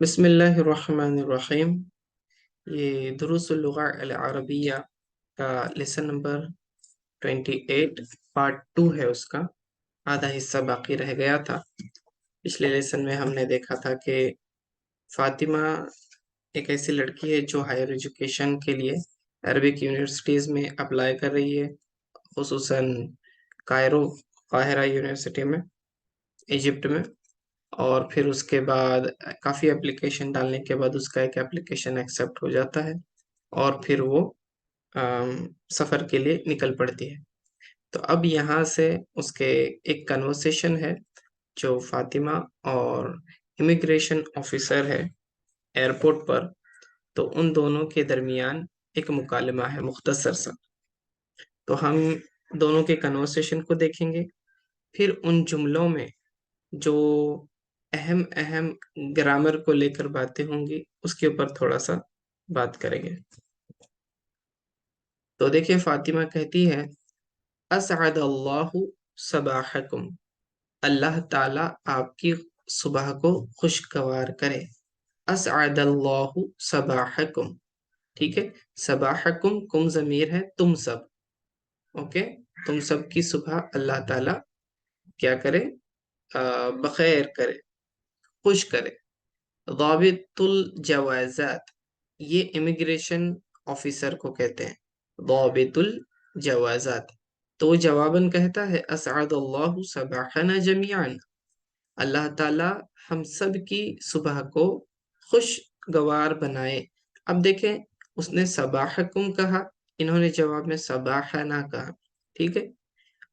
بسم اللہ الرحمن الرحیم۔ یہ دروس اللغہ العربیہ کا لیسن نمبر 28 پارٹ 2 ہے۔ اس کا آدھا حصہ باقی رہ گیا تھا۔ پچھلے لیسن میں ہم نے دیکھا تھا کہ فاطمہ ایک ایسی لڑکی ہے جو ہائر ایجوکیشن کے لیے عربک یونیورسٹیز میں اپلائی کر رہی ہے، خصوصاً قاہرہ یونیورسٹی میں، ایجپٹ میں۔ اور پھر اس کے بعد کافی اپلیکیشن ڈالنے کے بعد اس کا ایک اپلیکیشن ایکسیپٹ ہو جاتا ہے اور پھر وہ سفر کے لیے نکل پڑتی ہے۔ تو اب یہاں سے اس کے ایک کنورسیشن ہے جو فاطمہ اور امیگریشن آفیسر ہے ایئرپورٹ پر، تو ان دونوں کے درمیان ایک مکالمہ ہے مختصر سا۔ تو ہم دونوں کے کنورسیشن کو دیکھیں گے، پھر ان جملوں میں جو اہم گرامر کو لے کر باتیں ہوں گی اس کے اوپر تھوڑا سا بات کریں گے۔ تو دیکھیں، فاطمہ کہتی ہے اسعد اللہ صباحکم، اللہ تعالیٰ آپ کی صبح کو خوشگوار کرے۔ اسعد اللہ صباحکم، ٹھیک ہے۔ صباحکم کم ضمیر ہے تم سب، اوکے، تم سب کی صبح اللہ تعالیٰ کیا کرے؟ بخیر کرے، خوش کرے۔ ضابط الجوازات، یہ امیگریشن آفیسر کو کہتے ہیں، ضابط الجوازات۔ تو جواباً کہتا ہے اسعد اللہ صباحنا جمیعا، اللہ تعالیٰ ہم سب کی صبح کو خوشگوار بنائے۔ اب دیکھیں، اس نے صباحکم کہا، انہوں نے جواب میں صباحنا کہا، ٹھیک ہے۔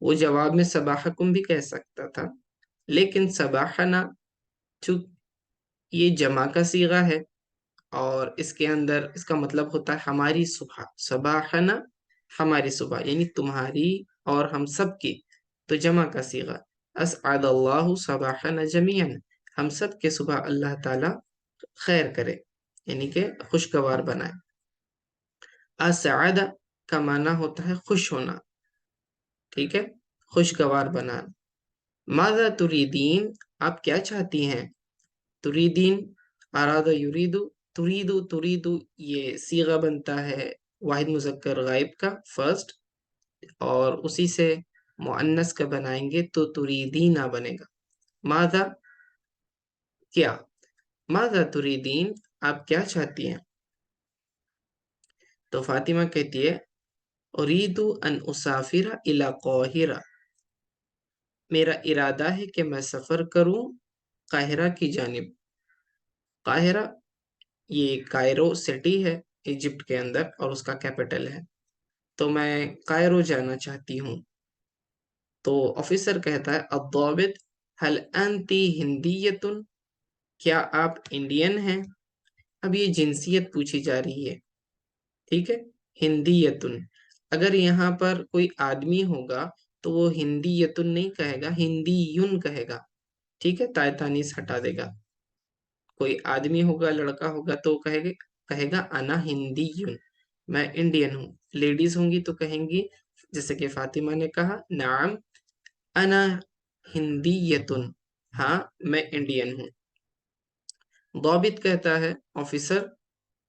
وہ جواب میں صباحکم بھی کہہ سکتا تھا، لیکن صباحنا چونکہ یہ جمع کا صیغہ ہے اور اس کے اندر اس کا مطلب ہوتا ہے ہماری صبح، صباحنا ہماری صبح، یعنی تمہاری اور ہم سب کی، تو جمع کا صیغہ اسعد اللہ صباحنا جمیعا، ہم سب کے صبح اللہ تعالی خیر کرے، یعنی کہ خوشگوار بنائے۔ اسعد کا معنی ہوتا ہے خوش ہونا، ٹھیک ہے، خوشگوار بنانا۔ ماذا تريدين، آپ کیا چاہتی ہیں؟ تريدين، اراد یریدو، تريدو یہ صیغہ بنتا ہے واحد مذکر غائب کا فرسٹ، اور اسی سے مؤنث کا بنائیں گے تو تريدين بنے گا۔ ماذا کیا، ماذا تريدين آپ کیا چاہتی ہیں؟ تو فاطمہ کہتی ہے اريد ان اسافر الى قاہرہ، میرا ارادہ ہے کہ میں سفر کروں قاہرہ کی جانب۔ قاہرہ یہ کائرو سٹی ہے ایجپٹ کے اندر اور اس کا کیپٹل ہے، تو میں کائرو جانا چاہتی ہوں۔ تو آفیسر کہتا ہے الضابط هل انتی ہندیت، کیا آپ انڈین ہیں؟ اب یہ جنسیت پوچھی جا رہی ہے، ٹھیک ہے، ہندیتن۔ اگر یہاں پر کوئی آدمی ہوگا تو وہ ہندیتن نہیں کہے گا، ہندیون کہے گا، ٹھیک ہے، تائے تانیث ہٹا دے گا۔ کوئی آدمی ہوگا، لڑکا ہوگا تو کہے گا انا ہندیون، میں انڈین ہوں۔ لیڈیز ہوں گی تو کہیں گی جیسے کہ فاطمہ نے کہا نعم انا ہندیتن، ہاں میں انڈین ہوں۔ ضابط کہتا ہے آفیسر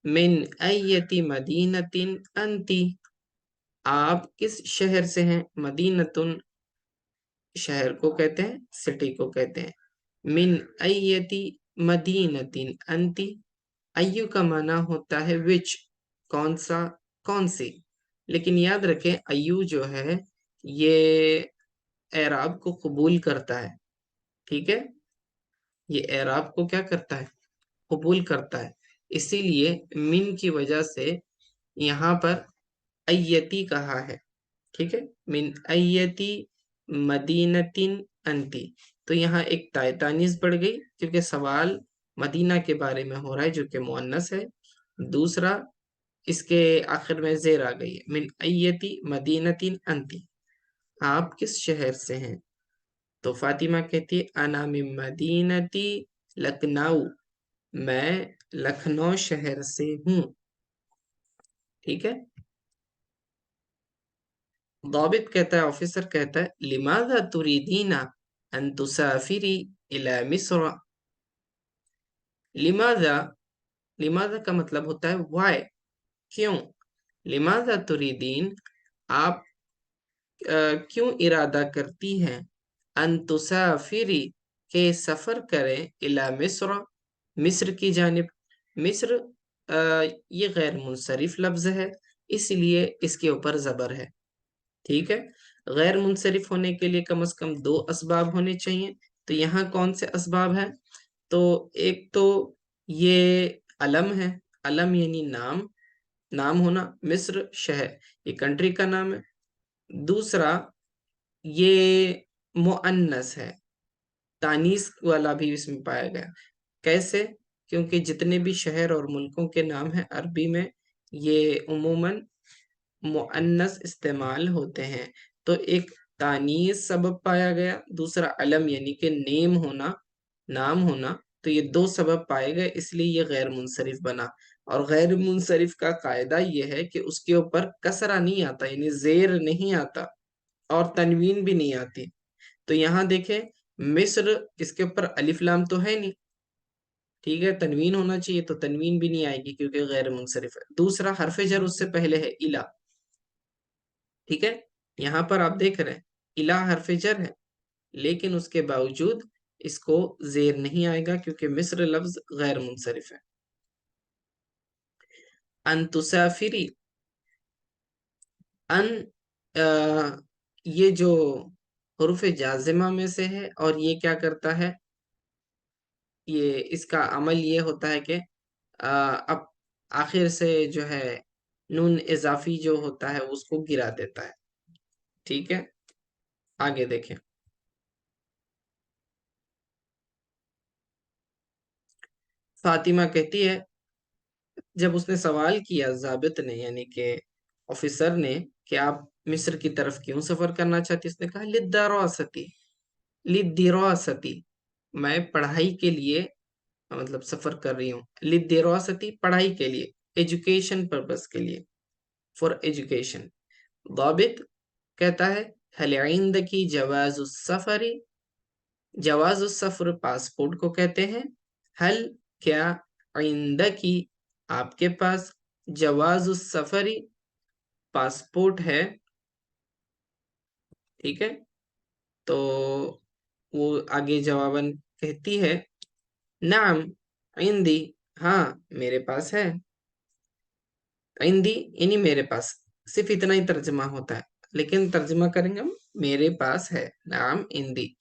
من ایتی مدینۃ انتی، آپ کس شہر سے ہیں؟ مدینتن شہر کو کہتے ہیں، سٹی کو کہتے ہیں۔ من ایتی مدینۃ انتی، ایو کا معنی ہوتا ہے وچ، کون سا، کون سی، لیکن یاد رکھیں ایو جو ہے یہ اعراب کو قبول کرتا ہے، ٹھیک ہے، یہ اعراب کو کیا کرتا ہے؟ قبول کرتا ہے، اسی لیے من کی وجہ سے یہاں پر ایتی کہا ہے، ٹھیک ہے، من ایتی مدینۃ انتی، تو یہاں ایک تائے تانیث بڑھ گئی کیونکہ سوال مدینہ کے بارے میں ہو رہا ہے جو کہ مؤنث ہے۔ دوسرا، اس کے آخر میں زیر آ گئی ہے، من ایتی مدینۃ انتی، آپ کس شہر سے ہیں؟ تو فاطمہ کہتی ہے انا من مدینتی لکھنؤ، میں لکھنؤ شہر سے ہوں، ٹھیک ہے۔ ضابط کہتا ہے، آفیسر کہتا ہے لماذا تريدين ان تسافري الى مصر، लिमाजा, लिमाजा का मतलब होता है वाई, क्यों। लिमाजा तुरीदीन, आप क्यों इरादा करती हैं, अन तुसाफिरी, के सफर करें, इला मिस्र, मिस्र की जानिब। मिस्र ये गैर मुनसरिफ लफ्ज है, इसलिए इसके ऊपर जबर है। ठीक है, गैर मुनसरिफ होने के लिए कम से कम दो असबाब होने चाहिए। तो यहाँ कौन से असबाब हैं? तो एक तो ये अलम है, अलम यानी नाम, नाम होना, मिस्र शहर, ये कंट्री का नाम है। दूसरा, ये मुअन्नस है, तानीस वाला भी इसमें पाया गया। कैसे? क्योंकि जितने भी शहर और मुल्कों के नाम हैं अरबी में, ये उमूमन मुअन्नस इस्तेमाल होते हैं। तो एक तानीस सबब पाया गया, दूसरा अलम यानी कि नेम होना, नाम होना। तो ये दो सबब पाए गए, इसलिए ये गैर मुनसरिफ बना। और गैर मुनसरिफ का कायदा ये है कि उसके ऊपर कसरा नहीं आता, यानी जेर नहीं आता, और तनवीन भी नहीं आती। तो यहाँ देखें, मिस्र, इसके ऊपर अलिफ लाम तो है नहीं, ठीक है, तनवीन होना चाहिए, तो तनवीन भी नहीं आएगी क्योंकि गैर मुनसरिफ है। दूसरा, हरफ जर उससे पहले है, इला। ठीक है, यहाँ पर आप देख रहे हैं इला हरफ जर है, लेकिन उसके बावजूद इसको जेर नहीं आएगा क्योंकि मिस्र लफ्ज गैर मुनसरिफ है। अन तुसाफिरी, अन ये जो हुरूफ जाजिमा में से है, और ये क्या करता है, ये इसका अमल ये होता है कि अब आखिर से जो है नून इजाफी जो होता है उसको गिरा देता है। ठीक है, आगे देखें। फातिमा कहती है, जब उसने सवाल किया जाबित ने, यानी कि ऑफिसर ने, कि आप मिस्र की तरफ क्यों सफर करना चाहती, उसने कहा लिद्दरासती, लिद्दिरासती, मैं पढ़ाई के लिए मतलब सफर कर रही हूँ। लिद्दिरासती, पढ़ाई के लिए, एजुकेशन पर्पस के लिए, फॉर एजुकेशन। दाबित कहता है, हल इंदकी जवाज़ुस सफरी, जवाज़ुस सफर पासपोर्ट को कहते हैं। हल, क्या, इंदकी, आपके पास, जवाज़ुस सफरी, पासपोर्ट है। ठीक है, तो वो आगे जवाबन कहती है, नाम, इंदी, हाँ मेरे पास है। इंदी यानी मेरे पास, सिर्फ इतना ही तर्जमा होता है, लेकिन तर्जमा करेंगे हम, मेरे पास है, नाम इंदी।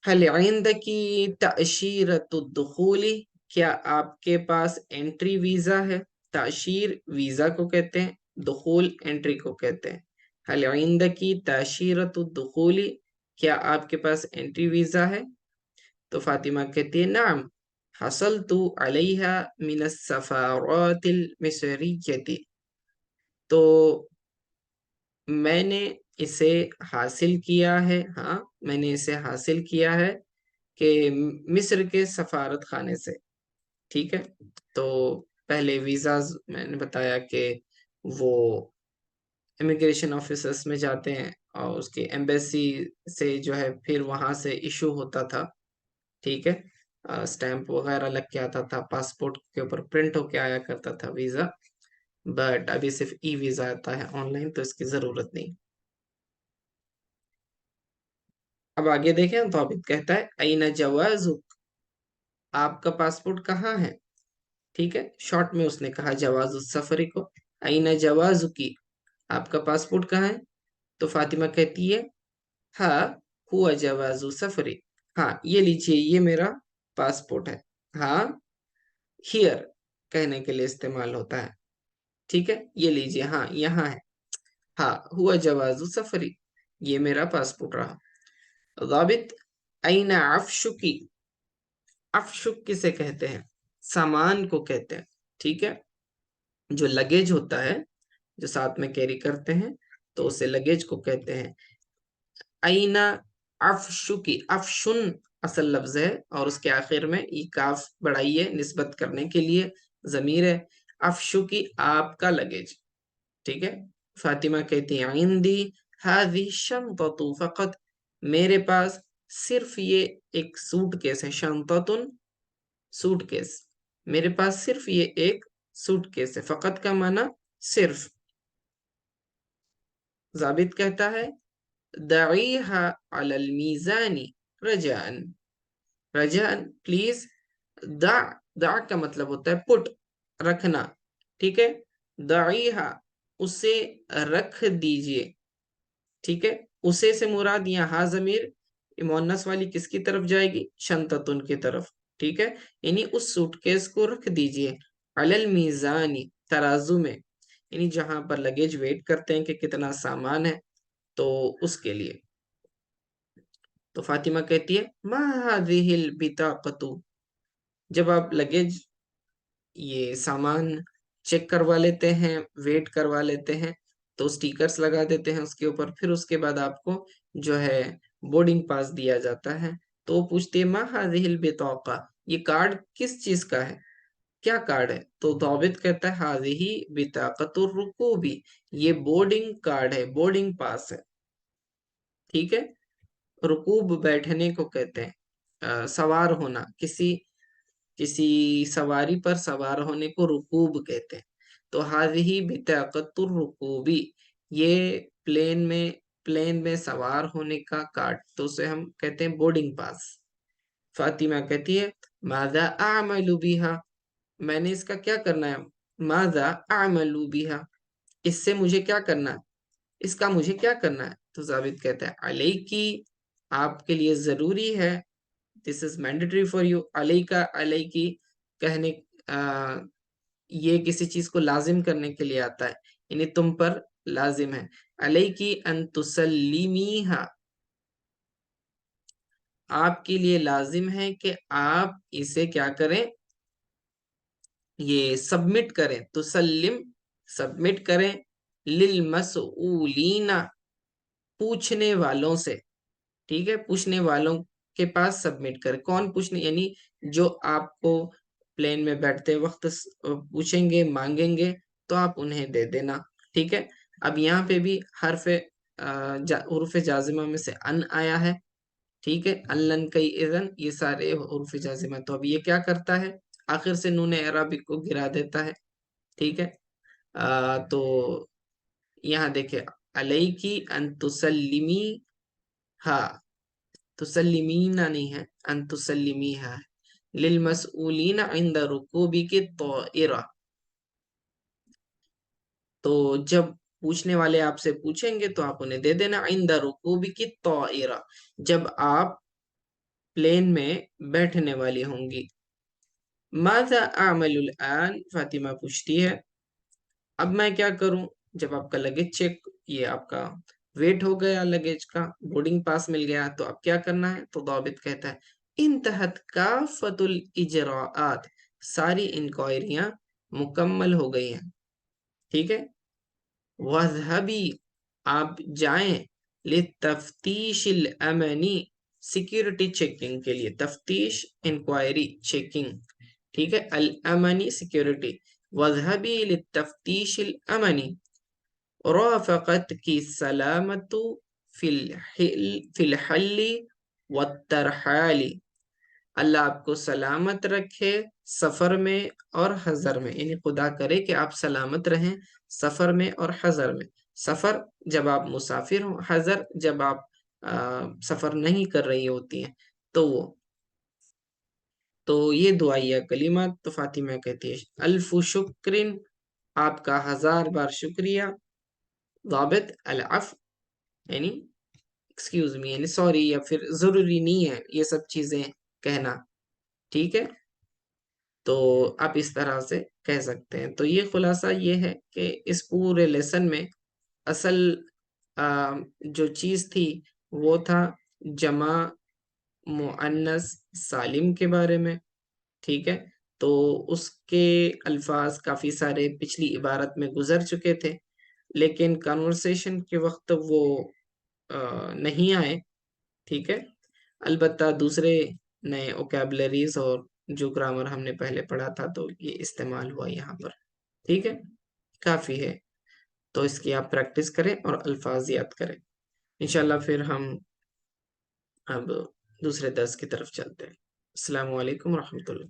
हल इंदकी तअशीरतुद्दुखूली, क्या आपके पास एंट्री वीजा है। ताशीर वीजा को कहते हैं, दुखूल एंट्री को कहते हैं। हल इंदकी तअशीरतुद्दुखूली, क्या आपके पास एंट्री वीजा है। तो फातिमा कहती है, नाम, हसलतु अलैहा मिनस सफारातिल मिस्रियती, तो मैंने इसे हासिल किया है, हाँ मैंने इसे हासिल किया है कि मिस्र के सफारत खाने से। ठीक है, तो पहले वीज़ाज मैंने बताया कि वो इमिग्रेशन ऑफिसर्स में जाते हैं और उसकी एम्बेसी से जो है फिर वहां से इशू होता था। ठीक है, स्टैंप वगैरह लग के आता था, पासपोर्ट के ऊपर प्रिंट होके आया करता था वीज़ा। बट अभी सिर्फ ई वीज़ा आता है ऑनलाइन, तो इसकी ज़रूरत नहीं। अब आगे देखें, तो अभी कहता है, अईना जवाजुक, आपका पासपोर्ट कहाँ है। ठीक है, शॉर्ट में उसने कहा जवाज़ सफरी को, अईना जवाजुकी, आपका पासपोर्ट कहाँ है। तो फातिमा कहती है, हाँ हुआ जवाज़ु सफरी, हाँ ये लीजिए, ये मेरा पासपोर्ट है। हाँ, हियर कहने के लिए इस्तेमाल होता है। ठीक है, ये लीजिए, हाँ यहाँ है। हाँ हुआ जवाज़ु सफरी, ये मेरा पासपोर्ट रहा। ज़ाबित, अईना अफशुकी, अफशुक किसे कहते हैं, सामान को कहते हैं। ठीक है, जो लगेज होता है, जो साथ में कैरी करते हैं, तो उसे लगेज को कहते हैं। आईना अफशुकी, अफशुन असल लफ्ज है, और उसके आखिर में ई काफ बढ़ाई है निस्बत करने के लिए, जमीर है। अफशुकी, आपका लगेज। ठीक है, फातिमा कहती है, इंदी हाजी शंततु फकत, मेरे पास सिर्फ ये एक सूट केस है, शंततुन सूट केस, मेरे पास सिर्फ ये एक सूट केस है। फकत का माना सिर्फ। जाबित कहता है दईहा अलल मीजानी रजान, रजान प्लीज। दा, दा का मतलब होता है पुट, रखना, ठीक है। दईहा, उसे रख दीजिए, ठीक है। उसे से मुराद यहाँ जमीर मुअन्नस वाली किसकी तरफ जाएगी? शंततुन की तरफ, ठीक है। यानी उस सूटकेस को रख दीजिए अलल मीजानी, तराजू में, यानी जहां पर लगेज वेट करते हैं कि कितना सामान है, तो उसके लिए। तो फातिमा कहती है मा हादिहिल बिताकतु, जब आप लगेज ये सामान चेक करवा लेते हैं, वेट करवा लेते हैं, तो स्टिकर्स लगा देते हैं उसके ऊपर, फिर उसके बाद आपको जो है बोर्डिंग पास दिया जाता है। तो वो पूछती है मा हादिहिल बिताका, ये कार्ड किस चीज का है, क्या कार्ड है? तो दाबित कहता है हाजिही बिताकतुर रुकूबी, ये बोर्डिंग कार्ड है, बोर्डिंग पास है, ठीक है। रुकूब बैठने को कहते हैं, सवार होना, किसी किसी सवारी पर सवार होने को रुकूब कहते हैं। तो हाजिही बिताकतुर रुकूबी, ये प्लेन में सवार होने का कार्ड, तो उसे हम कहते हैं बोर्डिंग पास। फातिमा कहती है माजा आमलू बिहा, मैंने इसका क्या करना है? माजा आमलू बिहा, इससे मुझे क्या करना है, इसका मुझे क्या करना है? तो जाबिद कहता है अलैकी, आपके लिए जरूरी है, this is mandatory for you. अलैका, अलैकी कहने आ, ये किसी चीज को लाजिम करने के लिए आता है, यानी तुम पर लाजिम है। अलैकी अन तुसल्लिमीहा, आपके लिए लाजिम है कि आप इसे क्या करें, ये सबमिट करें, तुसल्लिम सबमिट करें, लिल मसऊलीना, पूछने वालों से, ठीक है, पूछने वालों के पास सबमिट करें। कौन पूछने, यानी जो आपको प्लेन में बैठते वक्त पूछेंगे, मांगेंगे, तो आप उन्हें दे देना, ठीक है। अब यहाँ पे भी हुरूफ जाजिमा में से अन आया है, ठीक है। अल्लन कई इज़न, ये सारे हुरूफ जाजिमा। तो अब ये क्या करता है, आखिर से नून अरबिक को गिरा देता है, ठीक है। तो यहाँ देखे अलैकी अन तुसल्लिमी, हा, तुसल्लिमीना नहीं है, अन तुसल्लिमी है, लिल मसऊलीना इंदा रुकूबी की तौइरा। तो जब पूछने वाले आपसे पूछेंगे तो आप उन्हें दे देना, इंदा रुकूबी की तौइरा, जब आप प्लेन में बैठने वाली होंगी। माजा आमलुल आन, फातिमा पूछती है अब मैं क्या करूं? जब आपका लगेज चेक, ये आपका वेट हो गया, लगेज का बोर्डिंग पास मिल गया, तो अब क्या करना है? तो दाबित कहता है इंतहत काफतुल इजराआत, सारी इंक्वायरियां मुकम्मल हो गई हैं, ठीक है। वज़हबी, आप जाएं, ले तफ्तीशिल अमनी, सिक्योरिटी चेकिंग के लिए, तफ्तीश इंक्वायरी चेकिंग, ठीक है। अल अमनी सिक्योरिटी, वज़हबी ले तफ्तीशिल अमनी, रफ़क़त की सलामतु फिल हल्ली वत्तरहाली, अल्लाह आपको सलामत रखे सफर में और हजर में, यानी खुदा करे कि आप सलामत रहें सफर में और हजर में। सफर जब आप मुसाफिर हो, हजर जब आप सफर नहीं कर रही होती हैं, तो वो। तो ये दुआया कलीमा। तो फातिमा कहती है अल्फु शुक्रिन, आपका हजार बार शुक्रिया। दाबित अल अफ, यानी एक्सक्यूज मी, यानी सॉरी, या फिर जरूरी नहीं है ये सब चीजें कहना, ठीक है। तो आप इस तरह से कह सकते हैं। तो ये खुलासा ये है कि इस पूरे लेसन में असल जो चीज थी वो था जमा मुअन्नस सालिम के बारे में, ठीक है। तो उसके अल्फाज काफी सारे पिछली इबारत में गुजर चुके थे, लेकिन कन्वर्सेशन के वक्त वो नहीं आए, ठीक है। अलबत्ता दूसरे नए ओकेबलरीज और जो ग्रामर हमने पहले पढ़ा था, तो ये इस्तेमाल हुआ यहाँ पर, ठीक है। काफी है, तो इसकी आप प्रैक्टिस करें और अल्फाज याद करें। इंशाल्लाह फिर हम अब दूसरे दर्स की तरफ चलते हैं। अस्सलाम वालेकुम रहमतुल्लाह।